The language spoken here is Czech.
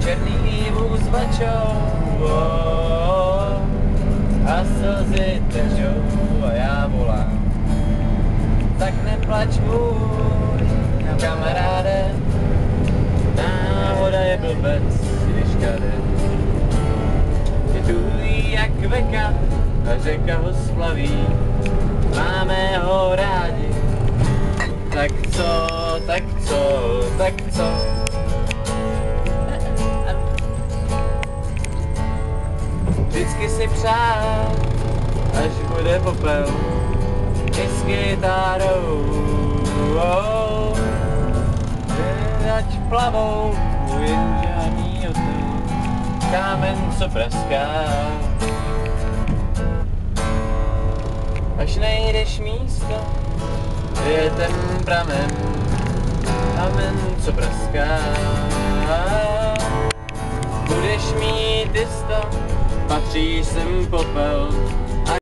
černý vůz vačou a slzy tečou a já volám. Tak neplač můj kamaráde, náhoda je blbec, když kade. Je tvůj jak veka a řeka ho splaví, máme ho rádi. Tak co, tak co, tak co? Vždycky si přál, až bude popel, i s kytárou, ať plavou, jen žádný hotel, kámen, co praská. Až najdeš místo, je ten pramen, kámen, co praská. Budeš mít jisto, patříš sem popel,